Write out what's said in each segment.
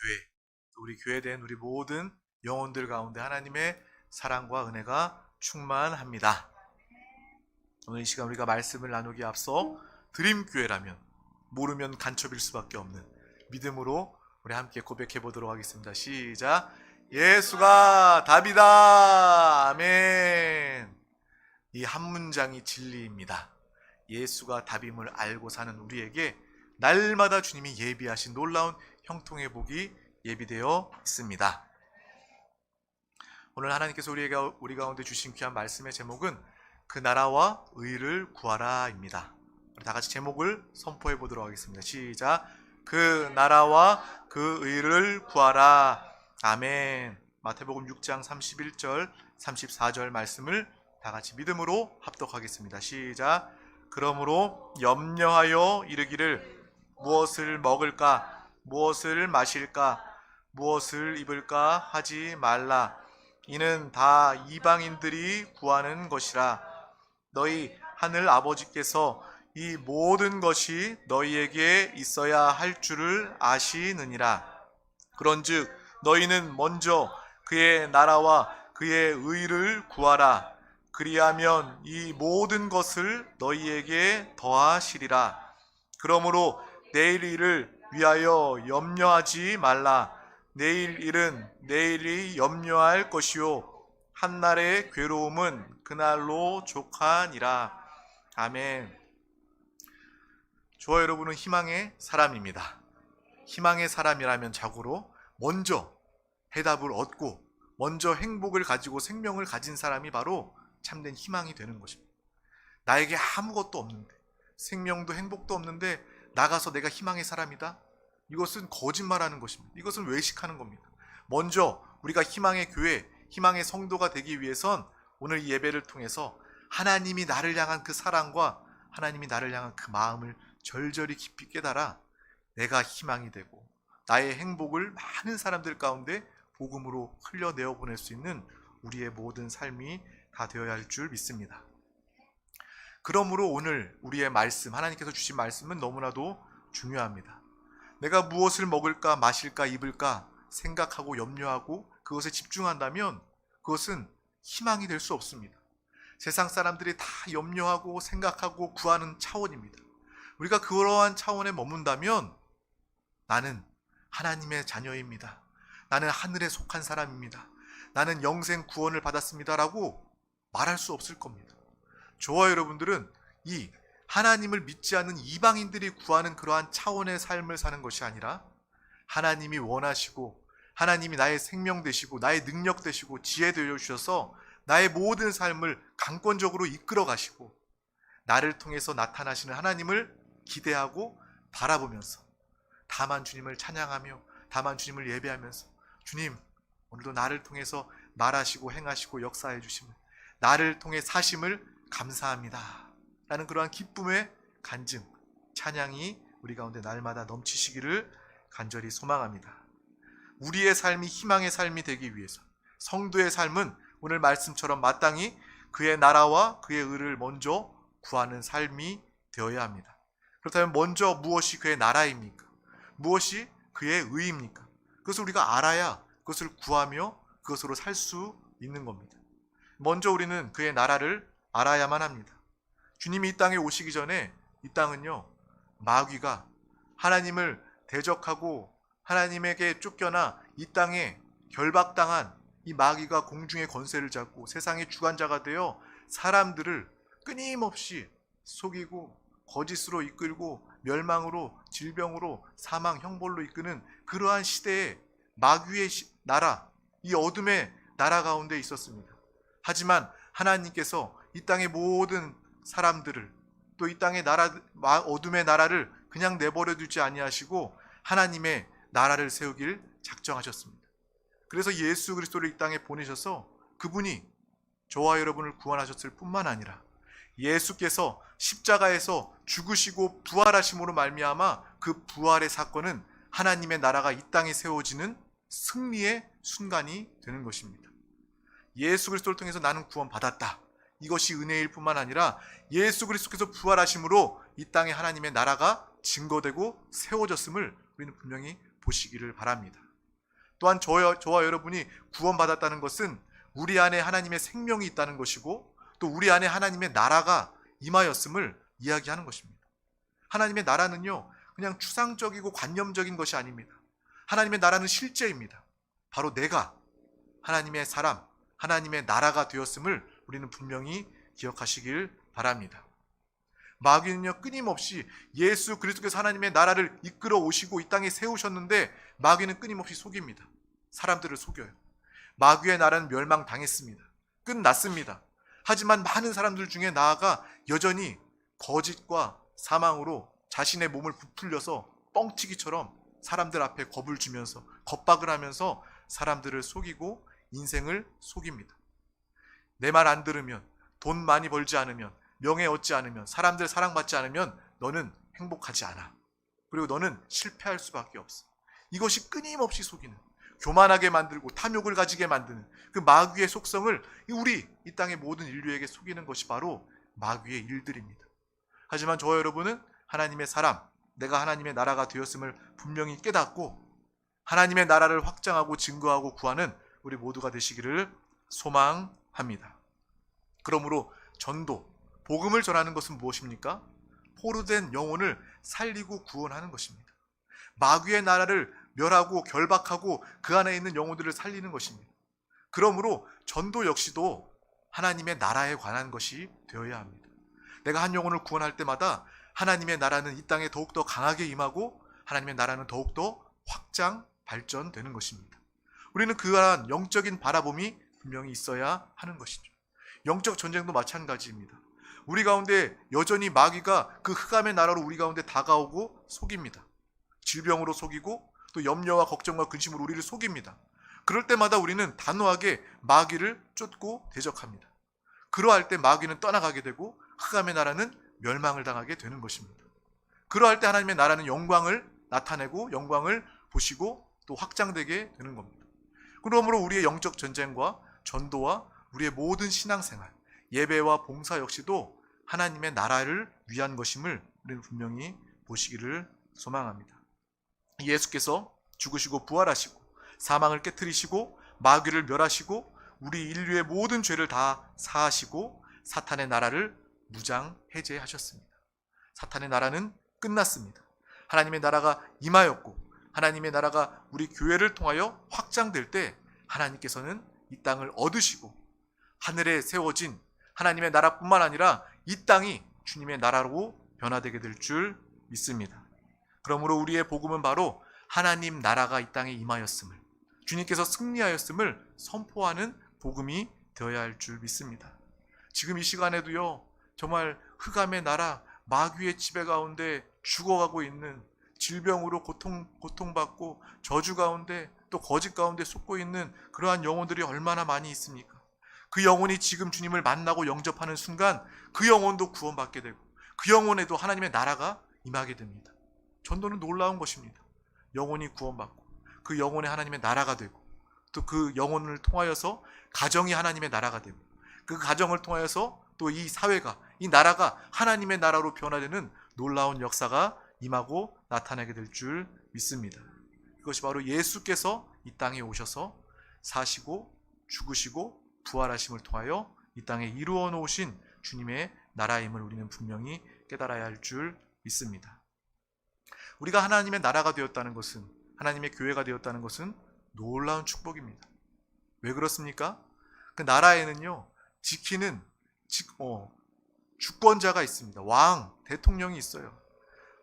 교회, 또 우리 교회된 우리 모든 영혼들 가운데 하나님의 사랑과 은혜가 충만합니다. 오늘 이 시간 우리가 말씀을 나누기에 앞서 드림교회라면 모르면 간첩일 수밖에 없는 믿음으로 우리 함께 고백해 보도록 하겠습니다. 시작. 예수가 답이다. 아멘. 이 한 문장이 진리입니다. 예수가 답임을 알고 사는 우리에게 날마다 주님이 예비하신 놀라운 형통의 복이 예비되어 있습니다. 오늘 하나님께서 우리 가운데 주신 귀한 말씀의 제목은 그 나라와 의를 구하라입니다. 우리 다 같이 제목을 선포해 보도록 하겠습니다. 시작. 그 나라와 그 의를 구하라. 아멘. 마태복음 6장 31절 34절 말씀을 다 같이 믿음으로 합독하겠습니다. 시작. 그러므로 염려하여 이르기를 무엇을 먹을까, 무엇을 마실까, 무엇을 입을까 하지 말라. 이는 다 이방인들이 구하는 것이라. 너희 하늘 아버지께서 이 모든 것이 너희에게 있어야 할 줄을 아시느니라. 그런즉 너희는 먼저 그의 나라와 그의 의를 구하라. 그리하면 이 모든 것을 너희에게 더하시리라. 그러므로 내일 일을 위하여 염려하지 말라. 내일 일은 내일이 염려할 것이요 한날의 괴로움은 그날로 족하니라. 아멘. 저와 여러분은 희망의 사람입니다. 희망의 사람이라면 자고로 먼저 해답을 얻고 먼저 행복을 가지고 생명을 가진 사람이 바로 참된 희망이 되는 것입니다. 나에게 아무것도 없는데, 생명도 행복도 없는데 나가서 내가 희망의 사람이다? 이것은 거짓말하는 것입니다. 이것은 외식하는 겁니다. 먼저 우리가 희망의 교회, 희망의 성도가 되기 위해선 오늘 이 예배를 통해서 하나님이 나를 향한 그 사랑과 하나님이 나를 향한 그 마음을 절절히 깊이 깨달아 내가 희망이 되고 나의 행복을 많은 사람들 가운데 복음으로 흘려내어 보낼 수 있는 우리의 모든 삶이 다 되어야 할 줄 믿습니다. 그러므로 오늘 우리의 말씀, 하나님께서 주신 말씀은 너무나도 중요합니다. 내가 무엇을 먹을까, 마실까, 입을까 생각하고 염려하고 그것에 집중한다면 그것은 희망이 될 수 없습니다. 세상 사람들이 다 염려하고 생각하고 구하는 차원입니다. 우리가 그러한 차원에 머문다면 나는 하나님의 자녀입니다. 나는 하늘에 속한 사람입니다. 나는 영생 구원을 받았습니다. 라고 말할 수 없을 겁니다. 저와 여러분들은 이 하나님을 믿지 않는 이방인들이 구하는 그러한 차원의 삶을 사는 것이 아니라 하나님이 원하시고 하나님이 나의 생명 되시고 나의 능력 되시고 지혜 되어 주셔서 나의 모든 삶을 강권적으로 이끌어 가시고 나를 통해서 나타나시는 하나님을 기대하고 바라보면서 다만 주님을 찬양하며 다만 주님을 예배하면서 주님 오늘도 나를 통해서 말하시고 행하시고 역사해 주시면 나를 통해 사심을 감사합니다 라는 그러한 기쁨의 간증, 찬양이 우리 가운데 날마다 넘치시기를 간절히 소망합니다. 우리의 삶이 희망의 삶이 되기 위해서 성도의 삶은 오늘 말씀처럼 마땅히 그의 나라와 그의 의를 먼저 구하는 삶이 되어야 합니다. 그렇다면 먼저 무엇이 그의 나라입니까? 무엇이 그의 의입니까? 그것을 우리가 알아야 그것을 구하며 그것으로 살 수 있는 겁니다. 먼저 우리는 그의 나라를 알아야만 합니다. 주님이 이 땅에 오시기 전에 이 땅은요, 마귀가 하나님을 대적하고 하나님에게 쫓겨나 이 땅에 결박당한 이 마귀가 공중의 권세를 잡고 세상의 주관자가 되어 사람들을 끊임없이 속이고 거짓으로 이끌고 멸망으로, 질병으로, 사망, 형벌로 이끄는 그러한 시대에 마귀의 나라, 이 어둠의 나라 가운데 있었습니다. 하지만 하나님께서 이 땅의 모든 사람들을 또 이 땅의 나라, 어둠의 나라를 그냥 내버려 두지 아니하시고 하나님의 나라를 세우길 작정하셨습니다. 그래서 예수 그리스도를 이 땅에 보내셔서 그분이 저와 여러분을 구원하셨을 뿐만 아니라 예수께서 십자가에서 죽으시고 부활하심으로 말미암아 그 부활의 사건은 하나님의 나라가 이 땅에 세워지는 승리의 순간이 되는 것입니다. 예수 그리스도를 통해서 나는 구원받았다. 이것이 은혜일 뿐만 아니라 예수 그리스도께서 부활하심으로 이 땅에 하나님의 나라가 증거되고 세워졌음을 우리는 분명히 보시기를 바랍니다. 또한 저와 여러분이 구원받았다는 것은 우리 안에 하나님의 생명이 있다는 것이고 또 우리 안에 하나님의 나라가 임하였음을 이야기하는 것입니다. 하나님의 나라는요, 그냥 추상적이고 관념적인 것이 아닙니다. 하나님의 나라는 실제입니다. 바로 내가 하나님의 사람, 하나님의 나라가 되었음을 우리는 분명히 기억하시길 바랍니다. 마귀는요, 끊임없이 예수 그리스도께서 하나님의 나라를 이끌어 오시고 이 땅에 세우셨는데 마귀는 끊임없이 속입니다. 사람들을 속여요. 마귀의 나라는 멸망당했습니다. 끝났습니다. 하지만 많은 사람들 중에 나아가 여전히 거짓과 사망으로 자신의 몸을 부풀려서 뻥튀기처럼 사람들 앞에 겁을 주면서 겁박을 하면서 사람들을 속이고 인생을 속입니다. 내 말 안 들으면, 돈 많이 벌지 않으면, 명예 얻지 않으면, 사람들 사랑받지 않으면 너는 행복하지 않아. 그리고 너는 실패할 수밖에 없어. 이것이 끊임없이 속이는, 교만하게 만들고 탐욕을 가지게 만드는 그 마귀의 속성을 우리 이 땅의 모든 인류에게 속이는 것이 바로 마귀의 일들입니다. 하지만 저와 여러분은 하나님의 사람, 내가 하나님의 나라가 되었음을 분명히 깨닫고 하나님의 나라를 확장하고 증거하고 구하는 우리 모두가 되시기를 소망합니다. 그러므로 전도, 복음을 전하는 것은 무엇입니까? 포로된 영혼을 살리고 구원하는 것입니다. 마귀의 나라를 멸하고 결박하고 그 안에 있는 영혼들을 살리는 것입니다. 그러므로 전도 역시도 하나님의 나라에 관한 것이 되어야 합니다. 내가 한 영혼을 구원할 때마다 하나님의 나라는 이 땅에 더욱더 강하게 임하고 하나님의 나라는 더욱더 확장, 발전되는 것입니다. 우리는 그러한 영적인 바라봄이 분명히 있어야 하는 것이죠. 영적 전쟁도 마찬가지입니다. 우리 가운데 여전히 마귀가 그 흑암의 나라로 우리 가운데 다가오고 속입니다. 질병으로 속이고 또 염려와 걱정과 근심으로 우리를 속입니다. 그럴 때마다 우리는 단호하게 마귀를 쫓고 대적합니다. 그러할 때 마귀는 떠나가게 되고 흑암의 나라는 멸망을 당하게 되는 것입니다. 그러할 때 하나님의 나라는 영광을 나타내고 영광을 보시고 또 확장되게 되는 겁니다. 그러므로 우리의 영적 전쟁과 전도와 우리의 모든 신앙생활, 예배와 봉사 역시도 하나님의 나라를 위한 것임을 우리는 분명히 보시기를 소망합니다. 예수께서 죽으시고 부활하시고 사망을 깨뜨리시고 마귀를 멸하시고 우리 인류의 모든 죄를 다 사하시고 사탄의 나라를 무장 해제하셨습니다. 사탄의 나라는 끝났습니다. 하나님의 나라가 임하였고 하나님의 나라가 우리 교회를 통하여 확장될 때 하나님께서는 이 땅을 얻으시고 하늘에 세워진 하나님의 나라뿐만 아니라 이 땅이 주님의 나라로 변화되게 될 줄 믿습니다. 그러므로 우리의 복음은 바로 하나님 나라가 이 땅에 임하였음을, 주님께서 승리하였음을 선포하는 복음이 되어야 할 줄 믿습니다. 지금 이 시간에도요, 정말 흑암의 나라, 마귀의 지배 가운데 죽어가고 있는, 질병으로 고통받고 저주 가운데 또 거짓 가운데 속고 있는 그러한 영혼들이 얼마나 많이 있습니까? 그 영혼이 지금 주님을 만나고 영접하는 순간 그 영혼도 구원받게 되고 그 영혼에도 하나님의 나라가 임하게 됩니다. 전도는 놀라운 것입니다. 영혼이 구원받고 그 영혼에 하나님의 나라가 되고 또 그 영혼을 통하여서 가정이 하나님의 나라가 되고 그 가정을 통하여서 또 이 사회가, 이 나라가 하나님의 나라로 변화되는 놀라운 역사가 임하고 나타나게 될 줄 믿습니다. 그것이 바로 예수께서 이 땅에 오셔서 사시고 죽으시고 부활하심을 통하여 이 땅에 이루어 놓으신 주님의 나라임을 우리는 분명히 깨달아야 할 줄 믿습니다. 우리가 하나님의 나라가 되었다는 것은, 하나님의 교회가 되었다는 것은 놀라운 축복입니다. 왜 그렇습니까? 그 나라에는요, 지키는 주권자가 있습니다. 왕, 대통령이 있어요.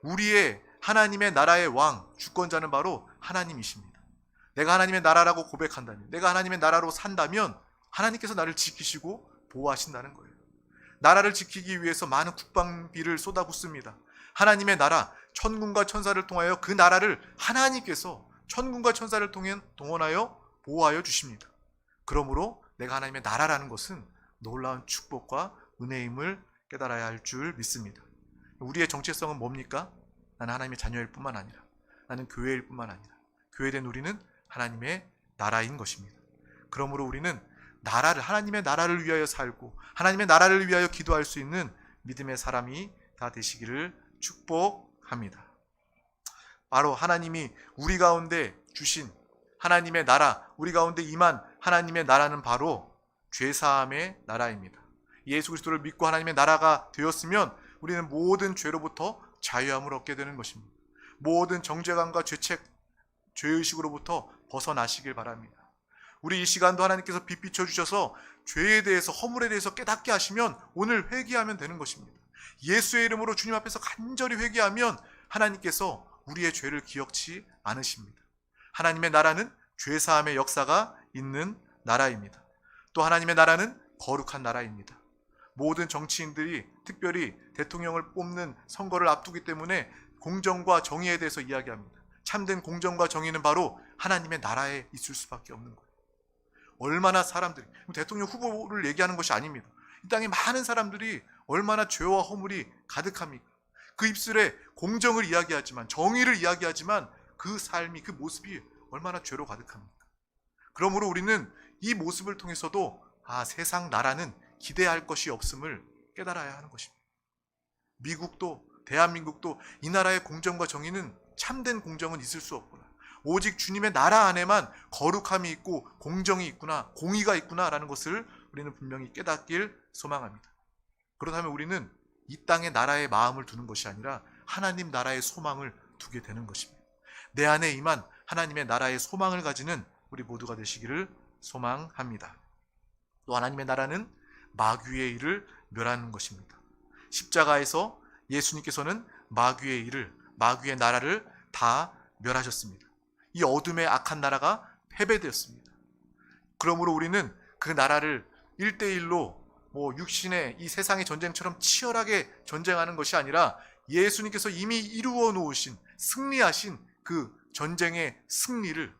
우리의 하나님의 나라의 왕, 주권자는 바로 하나님이십니다. 내가 하나님의 나라라고 고백한다면, 내가 하나님의 나라로 산다면 하나님께서 나를 지키시고 보호하신다는 거예요. 나라를 지키기 위해서 많은 국방비를 쏟아붓습니다. 하나님의 나라, 천군과 천사를 통하여 그 나라를 하나님께서 천군과 천사를 통해 동원하여 보호하여 주십니다. 그러므로 내가 하나님의 나라라는 것은 놀라운 축복과 은혜임을 깨달아야 할 줄 믿습니다. 우리의 정체성은 뭡니까? 나는 하나님의 자녀일 뿐만 아니라, 나는 교회일 뿐만 아니라, 교회된 우리는 하나님의 나라인 것입니다. 그러므로 우리는 하나님의 나라를 위하여 살고 하나님의 나라를 위하여 기도할 수 있는 믿음의 사람이 다 되시기를 축복합니다. 바로 하나님이 우리 가운데 주신 하나님의 나라, 우리 가운데 임한 하나님의 나라는 바로 죄사함의 나라입니다. 예수 그리스도를 믿고 하나님의 나라가 되었으면 우리는 모든 죄로부터 자유함을 얻게 되는 것입니다. 모든 정죄감과 죄책, 죄의식으로부터 벗어나시길 바랍니다. 우리 이 시간도 하나님께서 빛 비춰주셔서 죄에 대해서, 허물에 대해서 깨닫게 하시면 오늘 회개하면 되는 것입니다. 예수의 이름으로 주님 앞에서 간절히 회개하면 하나님께서 우리의 죄를 기억치 않으십니다. 하나님의 나라는 죄사함의 역사가 있는 나라입니다. 또 하나님의 나라는 거룩한 나라입니다. 모든 정치인들이 특별히 대통령을 뽑는 선거를 앞두기 때문에 공정과 정의에 대해서 이야기합니다. 참된 공정과 정의는 바로 하나님의 나라에 있을 수밖에 없는 거예요. 얼마나 사람들이, 대통령 후보를 얘기하는 것이 아닙니다. 이 땅에 많은 사람들이 얼마나 죄와 허물이 가득합니까? 그 입술에 공정을 이야기하지만, 정의를 이야기하지만 그 삶이, 그 모습이 얼마나 죄로 가득합니까? 그러므로 우리는 이 모습을 통해서도 세상 나라는 기대할 것이 없음을 깨달아야 하는 것입니다. 미국도, 대한민국도 이 나라의 공정과 정의는, 참된 공정은 있을 수 없구나. 오직 주님의 나라 안에만 거룩함이 있고 공정이 있구나, 공의가 있구나라는 것을 우리는 분명히 깨닫길 소망합니다. 그렇다면 우리는 이 땅의 나라에 마음을 두는 것이 아니라 하나님 나라의 소망을 두게 되는 것입니다. 내 안에 임한 하나님의 나라의 소망을 가지는 우리 모두가 되시기를 소망합니다. 또 하나님의 나라는 마귀의 일을 멸하는 것입니다. 십자가에서 예수님께서는 마귀의 일을, 마귀의 나라를 다 멸하셨습니다. 이 어둠의 악한 나라가 패배되었습니다. 그러므로 우리는 그 나라를 1대1로 육신의 이 세상의 전쟁처럼 치열하게 전쟁하는 것이 아니라 예수님께서 이미 이루어 놓으신, 승리하신 그 전쟁의 승리를,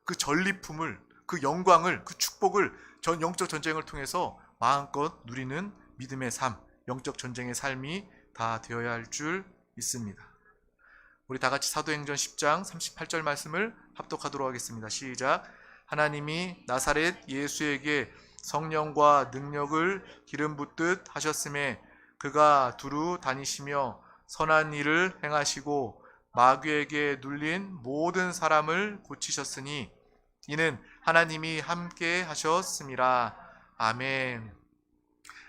그 전리품을, 그 영광을, 그 축복을 전 영적 전쟁을 통해서 마음껏 누리는 믿음의 삶, 영적 전쟁의 삶이 다 되어야 할 줄 믿습니다. 우리 다 같이 사도행전 10장 38절 말씀을 합독하도록 하겠습니다. 시작. 하나님이 나사렛 예수에게 성령과 능력을 기름 붓듯 하셨음에 그가 두루 다니시며 선한 일을 행하시고 마귀에게 눌린 모든 사람을 고치셨으니 이는 하나님이 함께 하셨음이라. 아멘.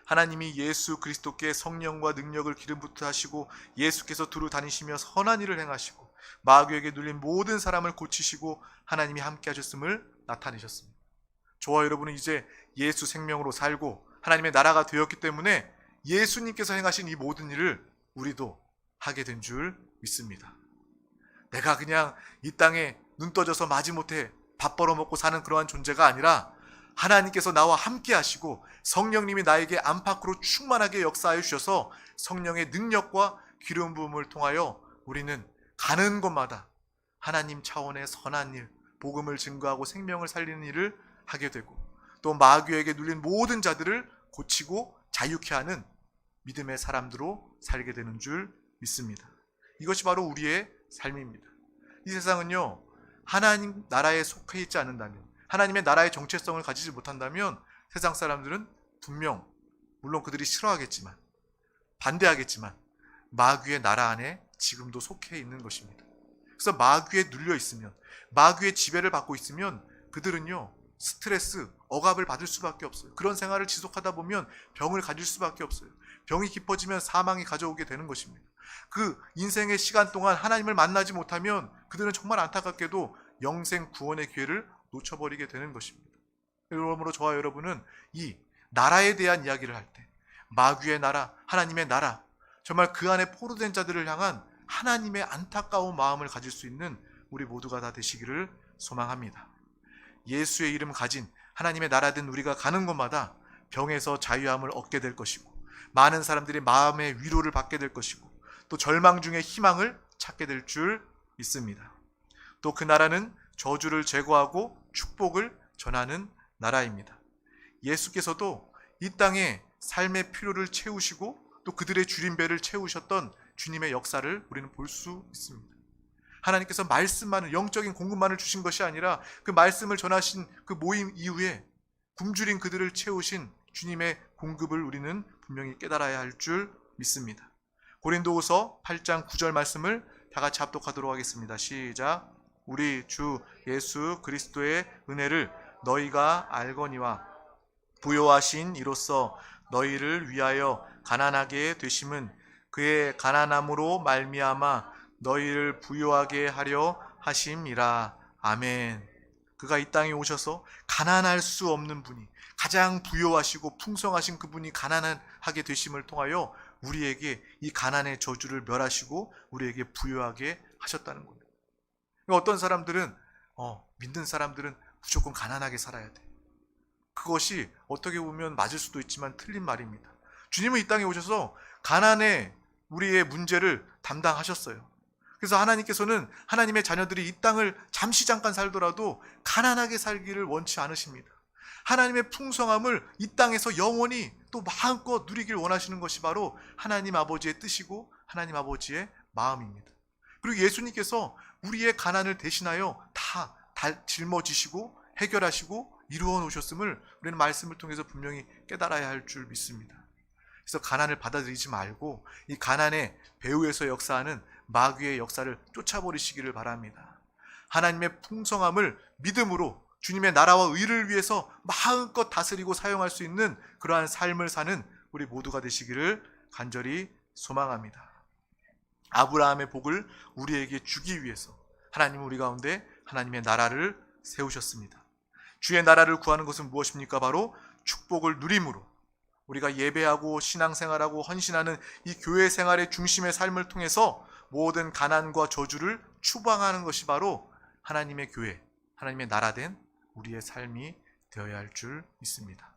하나님이 예수 그리스도께 성령과 능력을 기름 붓듯 하시고 예수께서 두루 다니시며 선한 일을 행하시고 마귀에게 눌린 모든 사람을 고치시고 하나님이 함께 하셨음을 나타내셨습니다. 저와 여러분은 이제 예수 생명으로 살고 하나님의 나라가 되었기 때문에 예수님께서 행하신 이 모든 일을 우리도 하게 된 줄 믿습니다. 내가 그냥 이 땅에 눈 떠져서 마지못해 밥 벌어먹고 사는 그러한 존재가 아니라 하나님께서 나와 함께 하시고 성령님이 나에게 안팎으로 충만하게 역사하여 주셔서 성령의 능력과 기름 부음을 통하여 우리는 가는 곳마다 하나님 차원의 선한 일, 복음을 증거하고 생명을 살리는 일을 하게 되고 또 마귀에게 눌린 모든 자들을 고치고 자유케 하는 믿음의 사람들로 살게 되는 줄 믿습니다. 이것이 바로 우리의 삶입니다. 이 세상은요, 하나님 나라에 속해 있지 않는다면, 하나님의 나라의 정체성을 가지지 못한다면 세상 사람들은 분명, 물론 그들이 싫어하겠지만, 반대하겠지만 마귀의 나라 안에 지금도 속해 있는 것입니다. 그래서 마귀에 눌려 있으면, 마귀의 지배를 받고 있으면 그들은요, 스트레스, 억압을 받을 수밖에 없어요. 그런 생활을 지속하다 보면 병을 가질 수밖에 없어요. 병이 깊어지면 사망이 가져오게 되는 것입니다. 그 인생의 시간 동안 하나님을 만나지 못하면 그들은 정말 안타깝게도 영생 구원의 기회를 놓쳐버리게 되는 것입니다. 그러므로 저와 여러분은 이 나라에 대한 이야기를 할 때 마귀의 나라, 하나님의 나라, 정말 그 안에 포로된 자들을 향한 하나님의 안타까운 마음을 가질 수 있는 우리 모두가 다 되시기를 소망합니다. 예수의 이름 가진 하나님의 나라된 우리가 가는 곳마다 병에서 자유함을 얻게 될 것이고 많은 사람들이 마음의 위로를 받게 될 것이고 또 절망 중에 희망을 찾게 될 줄 믿습니다. 또 그 나라는 저주를 제거하고 축복을 전하는 나라입니다. 예수께서도 이 땅에 삶의 필요를 채우시고 또 그들의 줄임배를 채우셨던 주님의 역사를 우리는 볼 수 있습니다. 하나님께서 말씀만을, 영적인 공급만을 주신 것이 아니라 그 말씀을 전하신 그 모임 이후에 굶주린 그들을 채우신 주님의 공급을 우리는 분명히 깨달아야 할 줄 믿습니다. 고린도후서 8장 9절 말씀을 다 같이 합독하도록 하겠습니다. 시작. 우리 주 예수 그리스도의 은혜를 너희가 알거니와 부요하신 이로써 너희를 위하여 가난하게 되심은 그의 가난함으로 말미암아 너희를 부요하게 하려 하심이라. 아멘. 그가 이 땅에 오셔서 가난할 수 없는 분이, 가장 부요하시고 풍성하신 그분이 가난하게 되심을 통하여 우리에게 이 가난의 저주를 멸하시고 우리에게 부요하게 하셨다는 겁니다. 어떤 사람들은 믿는 사람들은 무조건 가난하게 살아야 돼. 그것이 어떻게 보면 맞을 수도 있지만 틀린 말입니다. 주님은 이 땅에 오셔서 가난의 우리의 문제를 담당하셨어요. 그래서 하나님께서는 하나님의 자녀들이 이 땅을 잠시 잠깐 살더라도 가난하게 살기를 원치 않으십니다. 하나님의 풍성함을 이 땅에서 영원히 또 마음껏 누리길 원하시는 것이 바로 하나님 아버지의 뜻이고 하나님 아버지의 마음입니다. 그리고 예수님께서 우리의 가난을 대신하여 다 짊어지시고 해결하시고 이루어 놓으셨음을 우리는 말씀을 통해서 분명히 깨달아야 할 줄 믿습니다. 그래서 가난을 받아들이지 말고 이 가난의 배후에서 역사하는 마귀의 역사를 쫓아버리시기를 바랍니다. 하나님의 풍성함을 믿음으로 주님의 나라와 의를 위해서 마음껏 다스리고 사용할 수 있는 그러한 삶을 사는 우리 모두가 되시기를 간절히 소망합니다. 아브라함의 복을 우리에게 주기 위해서 하나님은 우리 가운데 하나님의 나라를 세우셨습니다. 주의 나라를 구하는 것은 무엇입니까? 바로 축복을 누림으로 우리가 예배하고 신앙생활하고 헌신하는 이 교회 생활의 중심의 삶을 통해서 모든 가난과 저주를 추방하는 것이 바로 하나님의 교회, 하나님의 나라된 우리의 삶이 되어야 할 줄 믿습니다.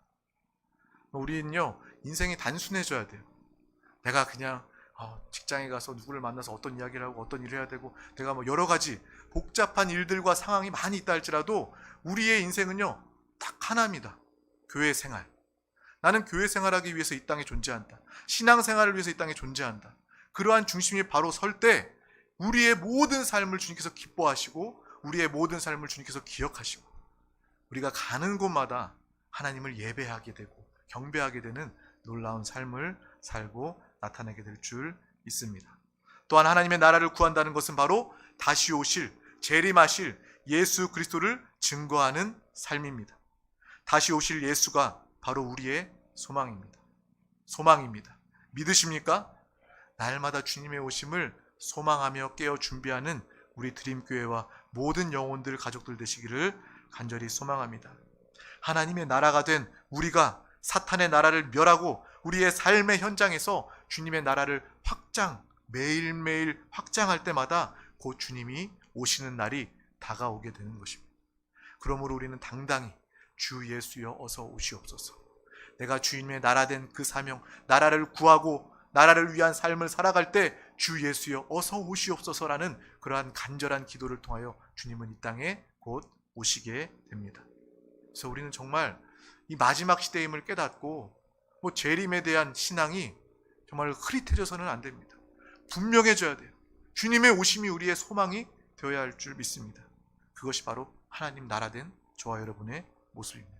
우리는요, 인생이 단순해져야 돼요. 내가 그냥 직장에 가서 누구를 만나서 어떤 이야기를 하고 어떤 일을 해야 되고 내가 여러 가지 복잡한 일들과 상황이 많이 있다 할지라도 우리의 인생은요, 딱 하나입니다. 교회 생활. 나는 교회 생활하기 위해서 이 땅에 존재한다. 신앙생활을 위해서 이 땅에 존재한다. 그러한 중심이 바로 설 때 우리의 모든 삶을 주님께서 기뻐하시고 우리의 모든 삶을 주님께서 기억하시고 우리가 가는 곳마다 하나님을 예배하게 되고 경배하게 되는 놀라운 삶을 살고 나타내게 될 줄 믿습니다. 또한 하나님의 나라를 구한다는 것은 바로 다시 오실, 재림하실 예수 그리스도를 증거하는 삶입니다. 다시 오실 예수가 바로 우리의 소망입니다. 믿으십니까? 날마다 주님의 오심을 소망하며 깨어 준비하는 우리 드림교회와 모든 영혼들 가족들 되시기를 간절히 소망합니다. 하나님의 나라가 된 우리가 사탄의 나라를 멸하고 우리의 삶의 현장에서 주님의 나라를 매일매일 확장할 때마다 곧 주님이 오시는 날이 다가오게 되는 것입니다. 그러므로 우리는 당당히 주 예수여 어서 오시옵소서. 내가 주님의 나라된 그 사명, 나라를 구하고 나라를 위한 삶을 살아갈 때 주 예수여 어서 오시옵소서라는 그러한 간절한 기도를 통하여 주님은 이 땅에 곧 오시게 됩니다. 그래서 우리는 정말 이 마지막 시대임을 깨닫고 재림에 대한 신앙이 정말 흐릿해져서는 안 됩니다. 분명해져야 돼요. 주님의 오심이 우리의 소망이 되어야 할 줄 믿습니다. 그것이 바로 하나님 나라된 저와 여러분의 모습입니다.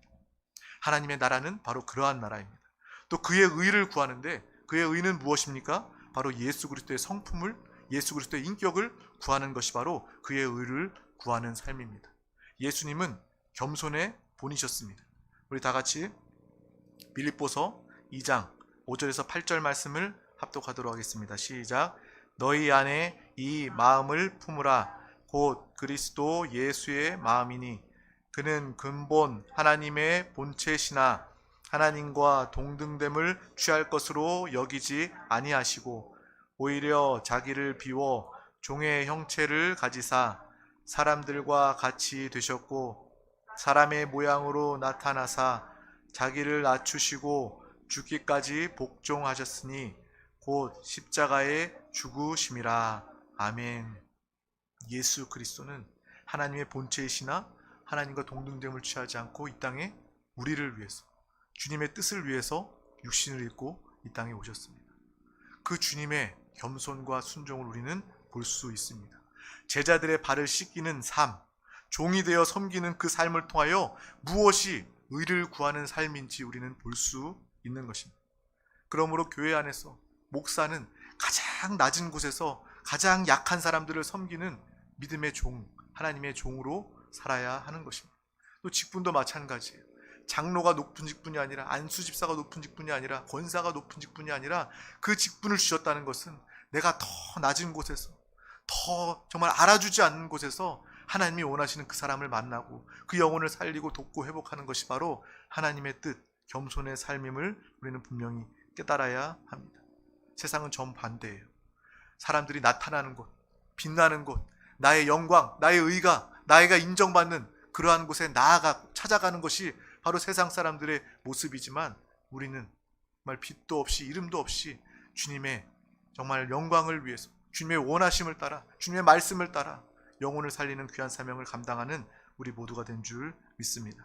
하나님의 나라는 바로 그러한 나라입니다. 또 그의 의를 구하는데 그의 의는 무엇입니까? 바로 예수 그리스도의 성품을, 예수 그리스도의 인격을 구하는 것이 바로 그의 의를 구하는 삶입니다. 예수님은 겸손의 본이셨습니다. 우리 다 같이 빌립보서 2장 5절에서 8절 말씀을 합독하도록 하겠습니다. 시작. 너희 안에 이 마음을 품으라. 곧 그리스도 예수의 마음이니 그는 근본 하나님의 본체시나 하나님과 동등됨을 취할 것으로 여기지 아니하시고 오히려 자기를 비워 종의 형체를 가지사 사람들과 같이 되셨고 사람의 모양으로 나타나사 자기를 낮추시고 죽기까지 복종하셨으니 곧 십자가에 죽으심이라. 아멘. 예수 그리스도는 하나님의 본체이시나 하나님과 동등됨을 취하지 않고 이 땅에 우리를 위해서 주님의 뜻을 위해서 육신을 입고 이 땅에 오셨습니다. 그 주님의 겸손과 순종을 우리는 볼 수 있습니다. 제자들의 발을 씻기는 삶, 종이 되어 섬기는 그 삶을 통하여 무엇이 의를 구하는 삶인지 우리는 볼 수 있는 것입니다. 그러므로 교회 안에서 목사는 가장 낮은 곳에서 가장 약한 사람들을 섬기는 믿음의 종, 하나님의 종으로 살아야 하는 것입니다. 또 직분도 마찬가지예요. 장로가 높은 직분이 아니라, 안수집사가 높은 직분이 아니라, 권사가 높은 직분이 아니라, 그 직분을 주셨다는 것은 내가 더 낮은 곳에서, 더 정말 알아주지 않는 곳에서 하나님이 원하시는 그 사람을 만나고 그 영혼을 살리고 돕고 회복하는 것이 바로 하나님의 뜻, 겸손의 삶임을 우리는 분명히 깨달아야 합니다. 세상은 정반대예요. 사람들이 나타나는 곳, 빛나는 곳, 나의 영광, 나의 의가, 나이가 인정받는 그러한 곳에 찾아가는 것이 바로 세상 사람들의 모습이지만, 우리는 정말 빛도 없이 이름도 없이 주님의 정말 영광을 위해서, 주님의 원하심을 따라, 주님의 말씀을 따라 영혼을 살리는 귀한 사명을 감당하는 우리 모두가 된 줄 믿습니다.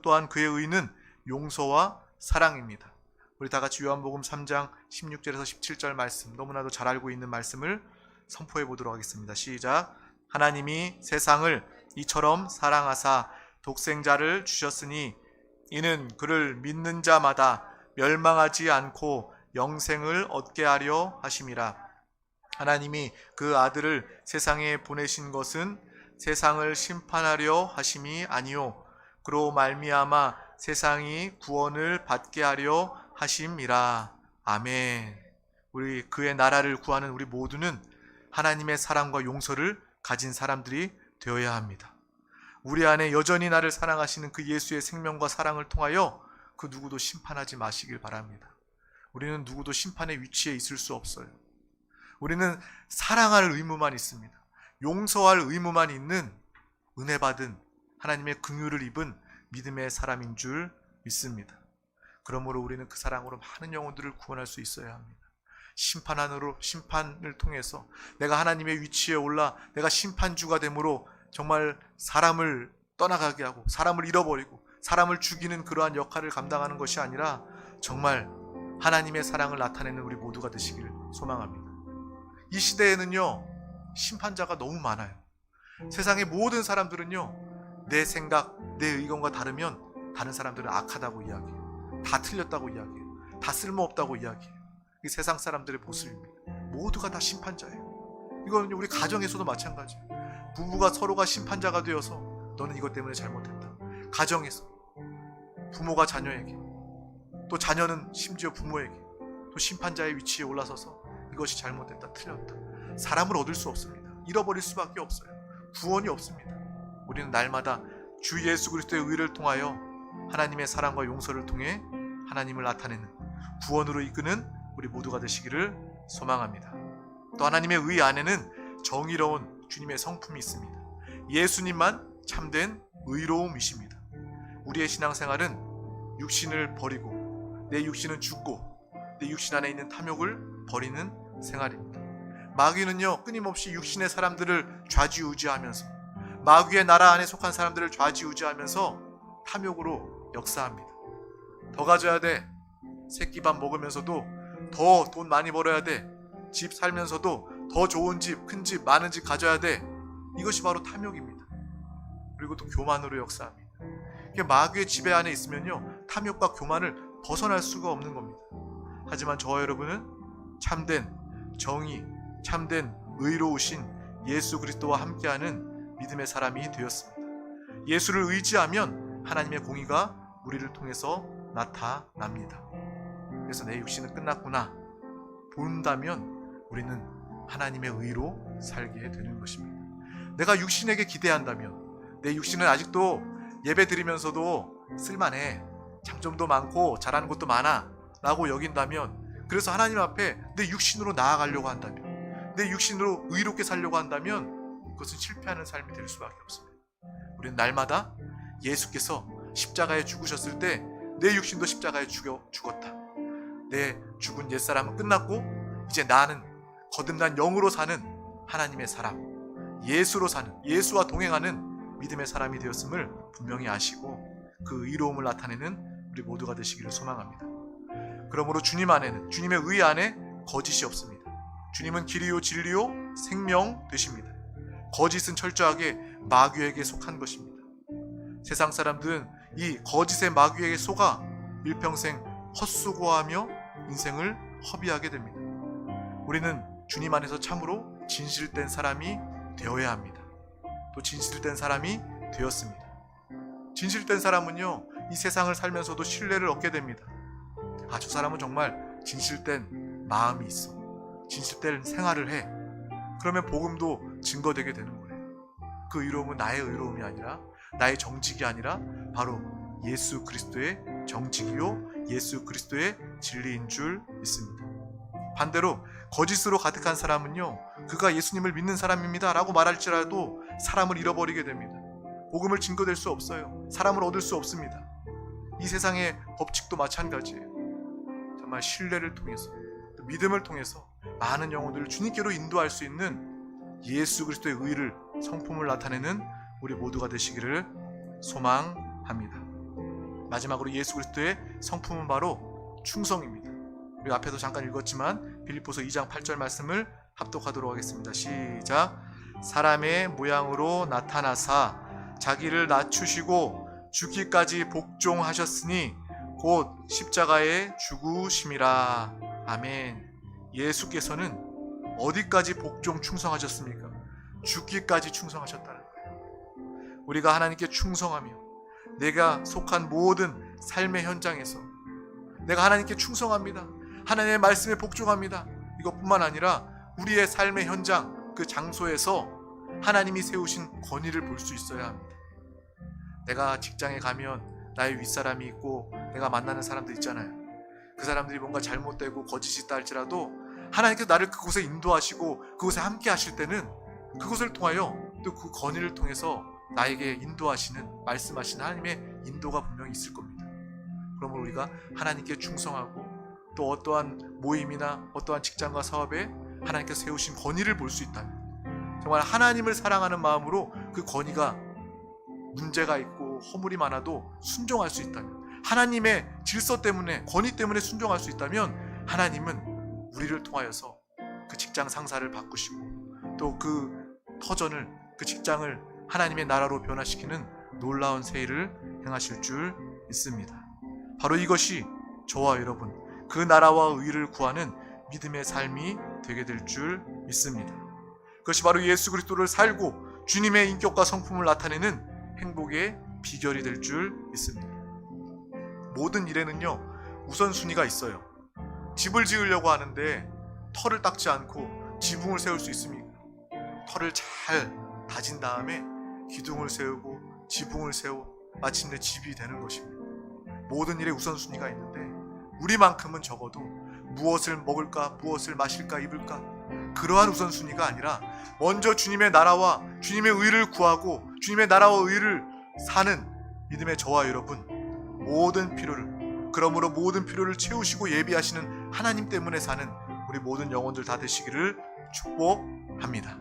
또한 그의 의는 용서와 사랑입니다. 우리 다 같이 요한복음 3장 16절에서 17절 말씀, 너무나도 잘 알고 있는 말씀을 선포해 보도록 하겠습니다. 시작. 하나님이 세상을 이처럼 사랑하사 독생자를 주셨으니 이는 그를 믿는 자마다 멸망하지 않고 영생을 얻게 하려 하심이라. 하나님이 그 아들을 세상에 보내신 것은 세상을 심판하려 하심이 아니요 그로 말미암아 세상이 구원을 받게 하려 하심이라. 아멘. 우리 그의 나라를 구하는 우리 모두는 하나님의 사랑과 용서를 가진 사람들이 되어야 합니다. 우리 안에 여전히 나를 사랑하시는 그 예수의 생명과 사랑을 통하여 그 누구도 심판하지 마시길 바랍니다. 우리는 누구도 심판의 위치에 있을 수 없어요. 우리는 사랑할 의무만 있습니다. 용서할 의무만 있는 은혜 받은 하나님의 긍휼을 입은 믿음의 사람인 줄 믿습니다. 그러므로 우리는 그 사랑으로 많은 영혼들을 구원할 수 있어야 합니다. 심판을 통해서 내가 하나님의 위치에 올라 내가 심판주가 되므로 정말 사람을 떠나가게 하고 사람을 잃어버리고 사람을 죽이는 그러한 역할을 감당하는 것이 아니라 정말 하나님의 사랑을 나타내는 우리 모두가 되시기를 소망합니다. 이 시대에는요, 심판자가 너무 많아요. 세상의 모든 사람들은요, 내 생각, 내 의견과 다르면 다른 사람들은 악하다고 이야기해요. 다 틀렸다고 이야기해요. 다 쓸모없다고 이야기해요. 이게 세상 사람들의 모습입니다. 모두가 다 심판자예요. 이건 우리 가정에서도 마찬가지예요. 부부가 서로가 심판자가 되어서 너는 이것 때문에 잘못했다. 가정에서 부모가 자녀에게, 또 자녀는 심지어 부모에게 또 심판자의 위치에 올라서서 이것이 잘못됐다, 틀렸다. 사람을 얻을 수 없습니다. 잃어버릴 수밖에 없어요. 구원이 없습니다. 우리는 날마다 주 예수 그리스도의 의를 통하여 하나님의 사랑과 용서를 통해 하나님을 나타내는 구원으로 이끄는 우리 모두가 되시기를 소망합니다. 또 하나님의 의 안에는 정의로운 주님의 성품이 있습니다. 예수님만 참된 의로움이십니다. 우리의 신앙생활은 육신을 버리고 내 육신은 죽고 내 육신 안에 있는 탐욕을 버리는 생활입니다. 마귀는요, 끊임없이 육신의 사람들을 좌지우지하면서, 마귀의 나라 안에 속한 사람들을 좌지우지하면서 탐욕으로 역사합니다. 더 가져야 돼. 새끼밥 먹으면서도 더 돈 많이 벌어야 돼. 집 살면서도 더 좋은 집, 큰 집, 많은 집 가져야 돼. 이것이 바로 탐욕입니다. 그리고 또 교만으로 역사합니다. 마귀의 지배 안에 있으면요, 탐욕과 교만을 벗어날 수가 없는 겁니다. 하지만 저와 여러분은 참된 정의, 참된 의로우신 예수 그리스도와 함께하는 믿음의 사람이 되었습니다. 예수를 의지하면 하나님의 공의가 우리를 통해서 나타납니다. 그래서 내 육신은 끝났구나 본다면 우리는 하나님의 의로 살게 되는 것입니다. 내가 육신에게 기대한다면, 내 육신은 아직도 예배 드리면서도 쓸만해, 장점도 많고 잘하는 것도 많아 라고 여긴다면, 그래서 하나님 앞에 내 육신으로 나아가려고 한다면, 내 육신으로 의롭게 살려고 한다면 그것은 실패하는 삶이 될 수밖에 없습니다. 우리는 날마다 예수께서 십자가에 죽으셨을 때 내 육신도 십자가에 죽었다. 내 죽은 옛사람은 끝났고 이제 나는 거듭난 영으로 사는 하나님의 사람, 예수로 사는, 예수와 동행하는 믿음의 사람이 되었음을 분명히 아시고 그 의로움을 나타내는 우리 모두가 되시기를 소망합니다. 그러므로 주님 안에는, 주님의 의 안에 거짓이 없습니다. 주님은 길이요 진리요 생명 되십니다. 거짓은 철저하게 마귀에게 속한 것입니다. 세상 사람들은 이 거짓의 마귀에게 속아 일평생 헛수고하며 인생을 허비하게 됩니다. 우리는 주님 안에서 참으로 진실된 사람이 되어야 합니다. 또 진실된 사람이 되었습니다. 진실된 사람은요, 이 세상을 살면서도 신뢰를 얻게 됩니다. 저 사람은 정말 진실된 마음이 있어, 진실된 생활을 해. 그러면 복음도 증거되게 되는 거예요. 그 의로움은 나의 의로움이 아니라, 나의 정직이 아니라 바로 예수 그리스도의 정직이요 예수 그리스도의 진리인 줄 믿습니다. 반대로 거짓으로 가득한 사람은요, 그가 예수님을 믿는 사람입니다 라고 말할지라도 사람을 잃어버리게 됩니다. 복음을 증거될 수 없어요. 사람을 얻을 수 없습니다. 이 세상의 법칙도 마찬가지예요. 정말 신뢰를 통해서, 믿음을 통해서 많은 영혼들을 주님께로 인도할 수 있는 예수 그리스도의 의를, 성품을 나타내는 우리 모두가 되시기를 소망합니다. 마지막으로 예수 그리스도의 성품은 바로 충성입니다. 우리가 앞에도 잠깐 읽었지만 빌립보서 2장 8절 말씀을 합독하도록 하겠습니다. 시작. 사람의 모양으로 나타나사 자기를 낮추시고 죽기까지 복종하셨으니 곧 십자가에 죽으심이라. 아멘. 예수께서는 어디까지 복종 충성하셨습니까? 죽기까지 충성하셨다는 거예요. 우리가 하나님께 충성하며 내가 속한 모든 삶의 현장에서 내가 하나님께 충성합니다, 하나님의 말씀에 복종합니다, 이것뿐만 아니라 우리의 삶의 현장, 그 장소에서 하나님이 세우신 권위를 볼 수 있어야 합니다. 내가 직장에 가면 나의 윗사람이 있고 내가 만나는 사람들 있잖아요. 그 사람들이 뭔가 잘못되고 거짓이 있다 할지라도 하나님께서 나를 그곳에 인도하시고 그곳에 함께 하실 때는 그것을 통하여 또 그 권위를 통해서 나에게 인도하시는, 말씀하시는 하나님의 인도가 분명히 있을 겁니다. 그러면 우리가 하나님께 충성하고 또 어떠한 모임이나 어떠한 직장과 사업에 하나님께서 세우신 권위를 볼 수 있다면, 정말 하나님을 사랑하는 마음으로 그 권위가 문제가 있고 허물이 많아도 순종할 수 있다면, 하나님의 질서 때문에, 권위 때문에 순종할 수 있다면 하나님은 우리를 통하여서 그 직장 상사를 바꾸시고 또 그 터전을, 그 직장을 하나님의 나라로 변화시키는 놀라운 세일을 행하실 줄 믿습니다. 바로 이것이 저와 여러분, 그 나라와 의를 구하는 믿음의 삶이 되게 될 줄 믿습니다. 그것이 바로 예수 그리스도를 살고 주님의 인격과 성품을 나타내는 행복의 비결이 될 줄 믿습니다. 모든 일에는요, 우선순위가 있어요. 집을 지으려고 하는데 터를 닦지 않고 지붕을 세울 수 있습니까? 터를 잘 다진 다음에 기둥을 세우고 지붕을 세워 마침내 집이 되는 것입니다. 모든 일에 우선순위가 있는데 우리만큼은 적어도 무엇을 먹을까, 무엇을 마실까, 입을까, 그러한 우선순위가 아니라 먼저 주님의 나라와 주님의 의를 구하고 주님의 나라와 의를 사는 믿음의 저와 여러분, 모든 필요를, 그러므로 모든 필요를 채우시고 예비하시는 하나님 때문에 사는 우리 모든 영혼들 다 되시기를 축복합니다.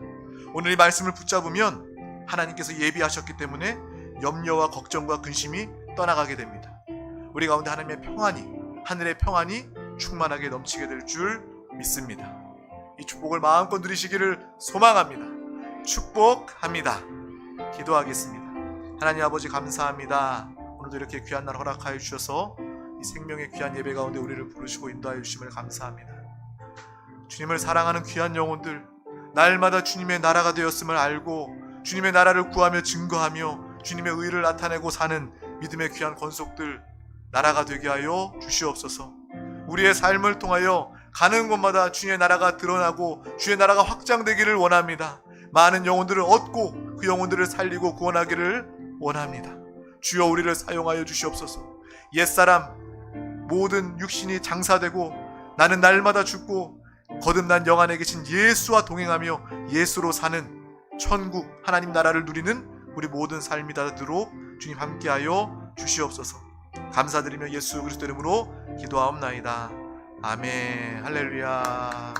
오늘 이 말씀을 붙잡으면 하나님께서 예비하셨기 때문에 염려와 걱정과 근심이 떠나가게 됩니다. 우리 가운데 하나님의 평안이, 하늘의 평안이 충만하게 넘치게 될 줄 믿습니다. 이 축복을 마음껏 누리시기를 소망합니다. 축복합니다. 기도하겠습니다. 하나님 아버지 감사합니다. 오늘도 이렇게 귀한 날 허락하여 주셔서 이 생명의 귀한 예배 가운데 우리를 부르시고 인도하여 주심을 감사합니다. 주님을 사랑하는 귀한 영혼들, 날마다 주님의 나라가 되었음을 알고 주님의 나라를 구하며 증거하며 주님의 의를 나타내고 사는 믿음의 귀한 권속들 나라가 되게 하여 주시옵소서. 우리의 삶을 통하여 가는 곳마다 주님의 나라가 드러나고 주의 나라가 확장되기를 원합니다. 많은 영혼들을 얻고 그 영혼들을 살리고 구원하기를 원합니다. 주여 우리를 사용하여 주시옵소서. 옛사람 모든 육신이 장사되고 나는 날마다 죽고 거듭난 영 안에 계신 예수와 동행하며 예수로 사는 천국 하나님 나라를 누리는 우리 모든 삶이 다되도록 주님 함께하여 주시옵소서. 감사드리며 예수 그리스도 이름으로 기도하옵나이다. 아멘. 할렐루야.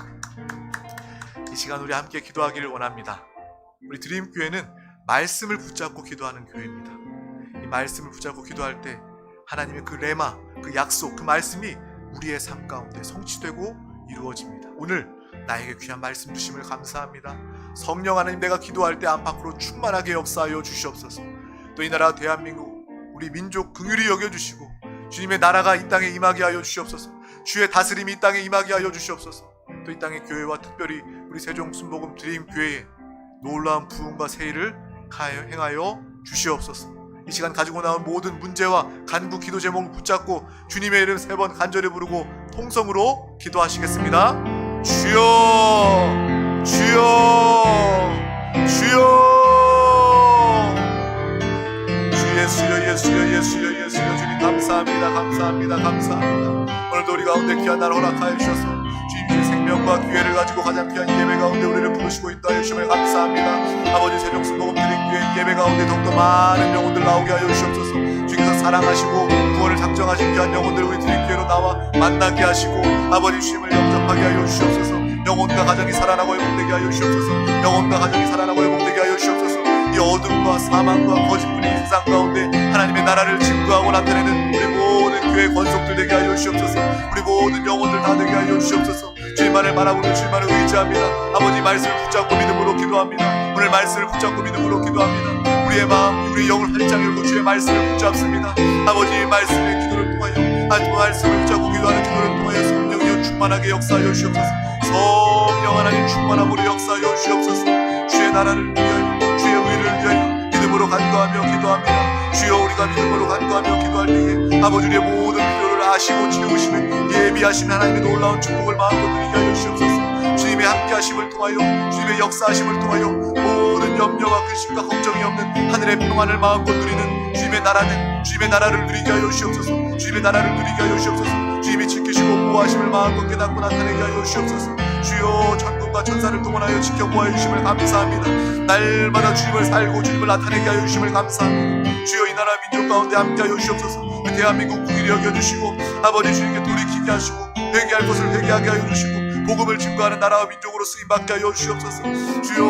이 시간 우리 함께 기도하기를 원합니다. 우리 드림교회는 말씀을 붙잡고 기도하는 교회입니다. 이 말씀을 붙잡고 기도할 때 하나님의 그 레마, 그 약속, 그 말씀이 우리의 삶 가운데 성취되고 이루어집니다. 오늘 나에게 귀한 말씀 주심을 감사합니다. 성령 하나님, 내가 기도할 때 안팎으로 충만하게 역사하여 주시옵소서. 또 이 나라 대한민국 우리 민족 긍휼히 여겨주시고 주님의 나라가 이 땅에 임하게 하여 주시옵소서. 주의 다스림이 이 땅에 임하게 하여 주시옵소서. 또 이 땅의 교회와 특별히 우리 세종 순복음 드림교회에 놀라운 부흥과 세일을 행하여 주시옵소서. 이 시간 가지고 나온 모든 문제와 간구 기도 제목을 붙잡고 주님의 이름 3번 간절히 부르고 통성으로 기도하시겠습니다. 주여, 주여, 주여. 주 예수여, 예수여, 예수여, 예수여. 주님 감사합니다, 감사합니다, 감사합니다. 오늘도 우리 가운데 귀한 날 허락하여 주셔서 주님의 생명과 기회를 가지고 가장 귀한 예배 가운데 우리를 부르시고 있다 하심을 감사합니다. 아버지 새벽 순복음 드린 교회 예배 가운데 더욱더 많은 영혼들 나오게 하여 주시옵소서. 주께서 사랑하시고 구원을 작정하신 귀한 영혼들 우리 드린 교회로 나와 만나게 하시고 아버지 주님을 영접하게 하여 주시옵소서. 영혼과 가정이 살아나고 회복되게 하여 주시옵소서. 영혼과 가정이 살아나고 회복되게 하여 주시옵소서. 이 어둠과 사망과 거짓뿐인 세상 가운데 하나님의 나라를 증거하고 나타내는 우리 모든 교회 권속들 되게 하여 주시옵소서. 우리 모든 영혼들 다 되게 하여 주시옵소서. 주님만을 바라보며 주님만을 의지합니다. 아버지 말씀을 붙잡고 믿음으로 기도합니다. 오늘 말씀을 붙잡고 믿음으로 기도합니다. 우리의 마음, 우리 영을 활짝 열고 주의 말씀을 붙잡습니다. 아버지 말씀의 기도를 통하여 말씀을 붙잡고 기도하는 기도를 통하여 성령이여 충만하게 역사하여 주시옵소서. 성령 하나님 충만함으로 역사하여 주시옵소서. 주의 나라를 위하여 주의 의를 위하여 믿음으로 간구하며 기도합니다. 주여 우리가 믿음으로 간구하며 기도할 때에 아버지 우리의 모든 필요를 아시고 채우시는 예비하신 하나님의 놀라운 축복을 마음껏 누리게 하여 주시옵소서. 주님의 함께하심을 통하여 주님의 역사하심을 통하여 모든 염려와 근심과 걱정이 없는 하늘의 평안을 마음껏 누리는 주님의 나라를 누리게 하여 주시옵소서. 주님의 나라를 누리게 하여 주시옵소서. 주님이 지키시고 보호하심을 마음껏 깨닫고 나타내게 하여 주시옵소서. 주여 천군과 천사를 동원하여 지켜보아 주심을 감사합니다. 날마다 주님을 살고 주님을 나타내게 하여 주심을 감사합니다. 주여 이 나라 민족 가운데 함께 하여 주시옵소서. 우리 대한민국 국위를 여겨주시고 아버지 주님께 돌이키게 하시고 회개할 것을 회개하게 하여 주시고 복음을 증거하는 나라와 민족으로 쓰임받게 하여 주시옵소서. 주여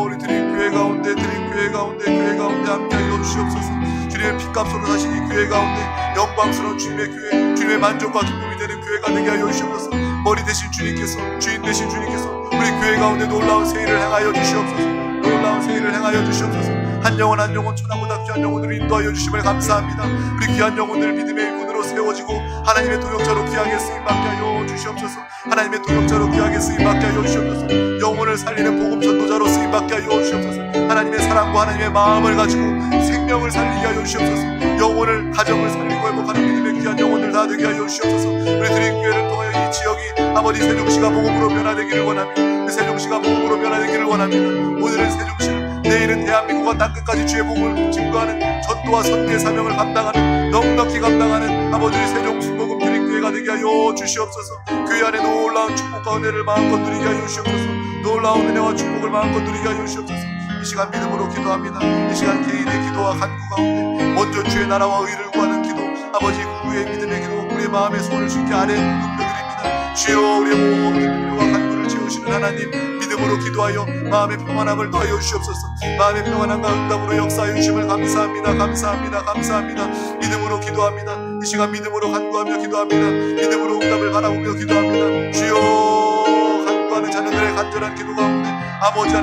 우리 드린 교회 가운데 교회 가운데 함께 하여 주시옵소서. 주님의 핏값으로 사신 이 교회 가운데 영광스러운 주님의 교회, 주님의 만족과 기쁨이 되는 교회가 되게 하여 주시옵소서. 머리 되신 주님께서, 주인 되신 주님께서 우리 교회 가운데 놀라운 세일을 행하여 주시옵소서. 놀라운 세일을 행하여 주시옵소서. 한 영혼 한 영혼 천하보다 귀한 영혼으로 인도하여 주심을 감사합니다. 우리 귀한 영혼들 믿음의 일꾼으로 세워지고 하나님의 동역자로 귀하게 쓰임받게 하여 주시옵소서. 하나님의 동역자로 귀하게 쓰임받게 하여 주시옵소서. 영혼을 살리는 복음 전도자로 쓰임받게 하여 주시옵소서. 하나님의 사랑과 하나님의 마음을 가지고 생명을 살리게 하여 주시옵소서. 영혼을 가정을 살리고 회복하는 믿음의 귀한 영혼들 다 되게 하여 주시옵소서. 우리 드린 교회를 통하여 이 지역이 아버지 세종시가 복음으로 변화되기를 원합니다. 세종시가 복음으로 변화되기를 원합니다. 오늘은 세종시, 내일은 대한민국과 땅끝까지 주의 복음을 증거하는 전도와 선교의 사명을 감당하는 넉넉히 감당하는 아버지 세종 순복음 드린 교회가 되게 하여 주시옵소서. 교회 안에 놀라운 축복과 은혜를 마음껏 누리게 하여 주시옵소서. 놀라운 은혜와 축복을 마음껏 누리게 하여 주시옵소서. 이 시간 믿음으로 기도합니다. 이 시간 개인의 기도와 간구 가운데 먼저 주의 나라와 의를 구하는 기도, 아버지 구의 믿음의 기도, 우리의 마음의 소원을 주께 아뢰 높여드립니다. 주여 우리의 모든 필요와 간구를 채우시는 하나님, 믿음으로 기도하여 마음의 평안함을 더하여 주시옵소서. 마음의 평안함과 응답으로 역사하여 주심을 감사합니다. 감사합니다. 감사합니다. 믿음으로 기도합니다. 이 시간 믿음으로 간구하며 기도합니다. 믿음으로 응답을 바라보며 기도합니다. 주여 간구하는 자녀들의 간절한 기도 가운데 아버지 하나님